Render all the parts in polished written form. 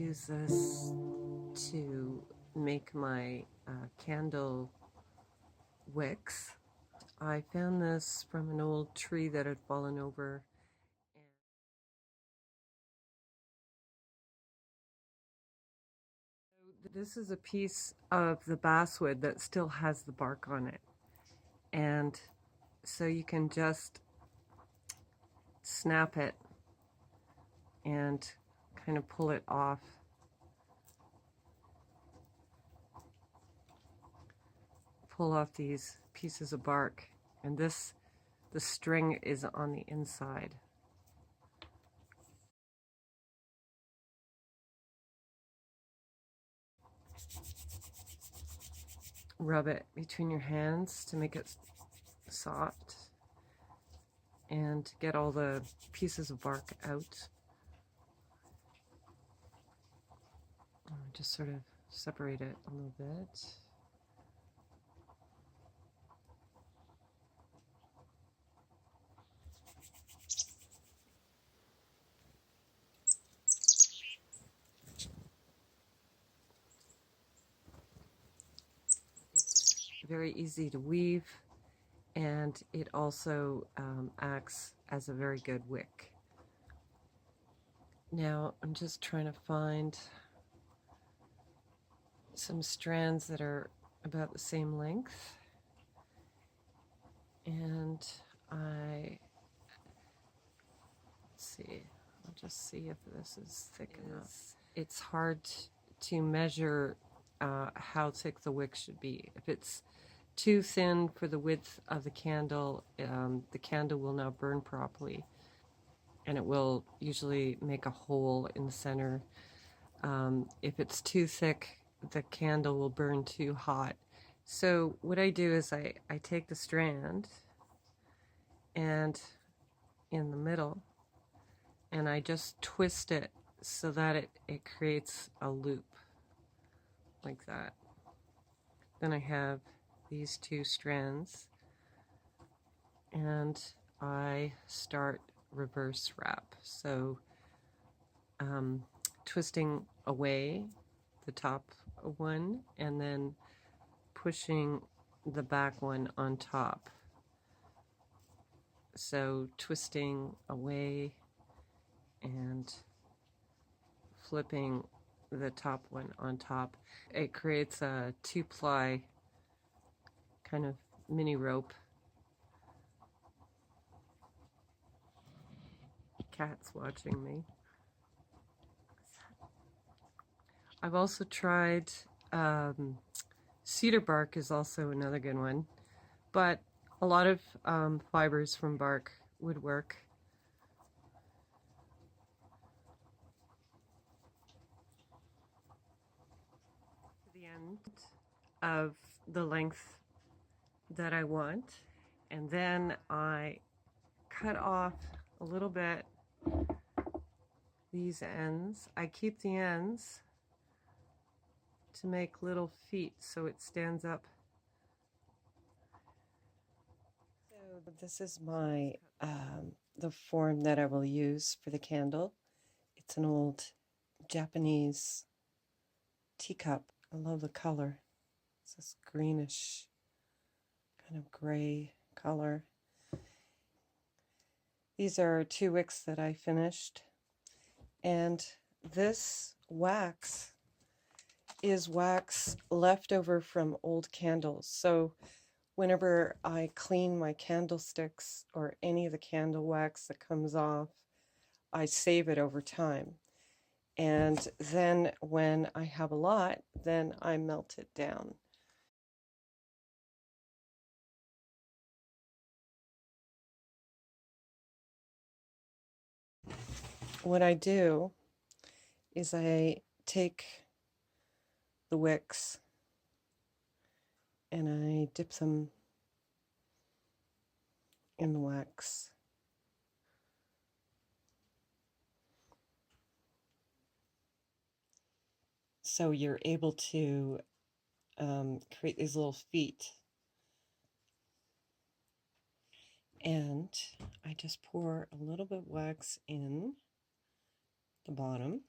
use this to make my candle wicks. I found this from an old tree that had fallen over. This is a piece of the basswood that still has the bark on it. And so you can just snap it and kind of pull it off. Pull off these pieces of bark, and the string is on the inside. Rub it between your hands to make it soft and get all the pieces of bark out. Just sort of separate it a little bit. It's very easy to weave, and it also acts as a very good wick. Now I'm just trying to find some strands that are about the same length, and let's see, I'll just see if this is thick enough. It's hard to measure how thick the wick should be. If it's too thin for the width of the candle will not burn properly, and it will usually make a hole in the center. If it's too thick, the candle will burn too hot. So what I do is I take the strand and in the middle, and I just twist it so that it creates a loop like that. Then I have these two strands, and I start reverse wrap. So twisting away the top one and then pushing the back one on top. So twisting away and flipping the top one on top. It creates a 2-ply kind of mini rope. Cat's watching me. I've also tried cedar bark is also another good one, but a lot of fibers from bark would work. To the end of the length that I want, and then I cut off a little bit these ends. I keep the ends to make little feet so it stands up. So this is my the form that I will use for the candle. It's an old Japanese teacup. I love the color. It's this greenish kind of gray color. These are 2 wicks that I finished, and this wax is wax left over from old candles. So whenever I clean my candlesticks or any of the candle wax that comes off, I save it over time. And then when I have a lot, then I melt it down. What I do is I take the wicks and I dip them in the wax. So you're able to create these little feet. And I just pour a little bit of wax in the bottom.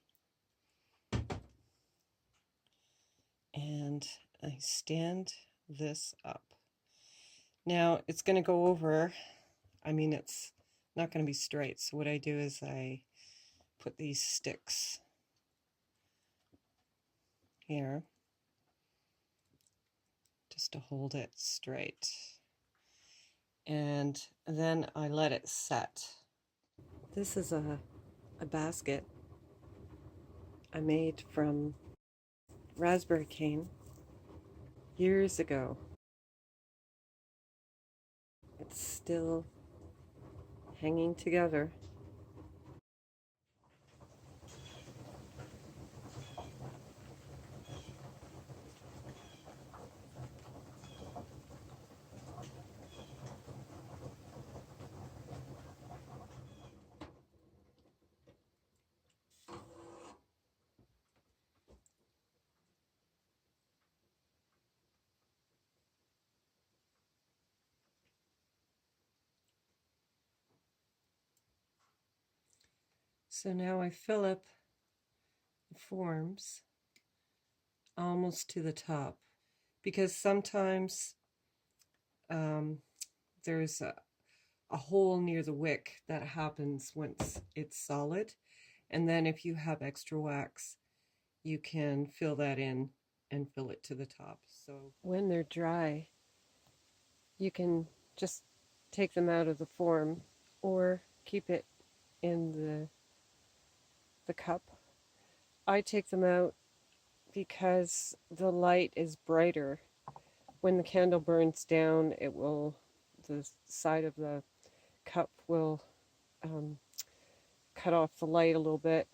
and I stand this up. Now it's going to go over, I mean it's not going to be straight, so what I do is I put these sticks here just to hold it straight, and then I let it set. This is a basket I made from raspberry cane years ago. It's still hanging together. So now I fill up the forms almost to the top, because sometimes there's a hole near the wick that happens once it's solid, and then if you have extra wax you can fill that in and fill it to the top. So when they're dry you can just take them out of the form or keep it in the cup. I take them out because the light is brighter. When the candle burns down, the side of the cup will cut off the light a little bit.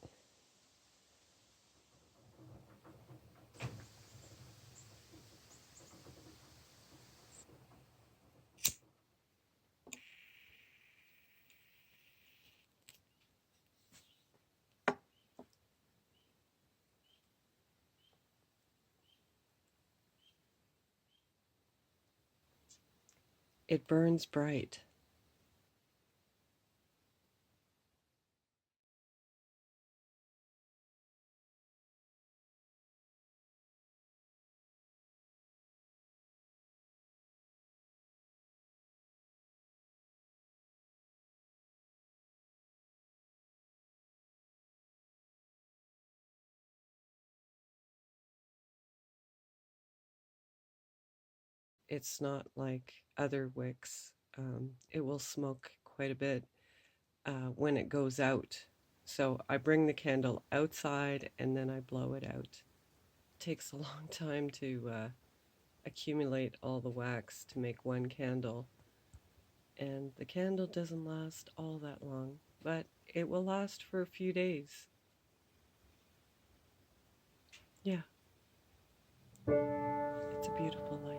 It burns bright. It's not like other wicks. It will smoke quite a bit when it goes out. So I bring the candle outside and then I blow it out. It takes a long time to accumulate all the wax to make one candle. And the candle doesn't last all that long, but it will last for a few days. Yeah. It's a beautiful light.